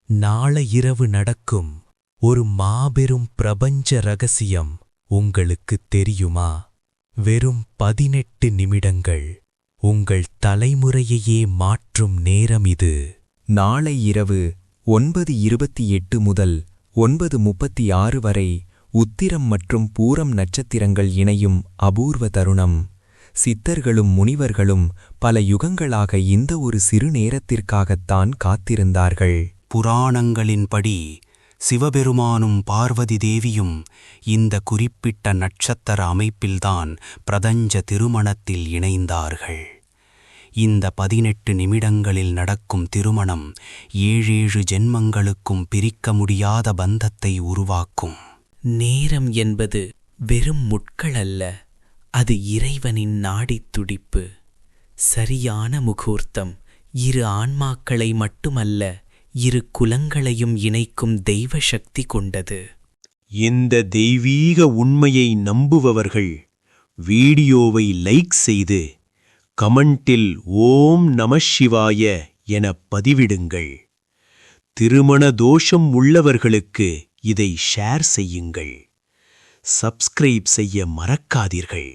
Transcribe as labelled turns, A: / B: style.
A: நாளை இரவு நடக்கும் ஒரு மாபெரும் பிரபஞ்ச ரகசியம் உங்களுக்குத் தெரியுமா? வெறும் 18 நிமிடங்கள் உங்கள் தலைமுறையையே மாற்றும் நேரம் இது.
B: நாளை இரவு 9:28 முதல் 9:36 வரை உத்திரம் மற்றும் பூரம் நட்சத்திரங்கள் இணையும் அபூர்வ தருணம். சித்தர்களும் முனிவர்களும் பல யுகங்களாக இந்த ஒரு சிறு நேரத்திற்காகத்தான் காத்திருந்தார்கள்.
C: புராணங்களின்படி சிவபெருமானும் பார்வதி தேவியும் இந்த குறிப்பிட்ட நட்சத்திர அமைப்பில்தான் பிரதஞ்ச திருமணத்தில் இணைந்தார்கள். இந்த 18 நிமிடங்களில் நடக்கும் திருமணம் 7 ஜென்மங்களுக்கும் பிரிக்க முடியாத பந்தத்தை உருவாக்கும்.
D: நேரம் என்பது வெறும் முட்கள் அல்ல, அது இறைவனின் நாடித் துடிப்பு. சரியான முகூர்த்தம் இரு ஆன்மாக்களை மட்டுமல்ல, இரு குலங்களையும் இணைக்கும் தெய்வ சக்தி கொண்டது.
E: இந்த தெய்வீக உண்மையை நம்புபவர்கள் வீடியோவை லைக் செய்து கமெண்டில் ஓம் நமசிவாய என பதிவிடுங்கள். திருமண தோஷம் உள்ளவர்களுக்கு இதை ஷேர் செய்யுங்கள். சப்ஸ்கிரைப் செய்ய மறக்காதீர்கள்.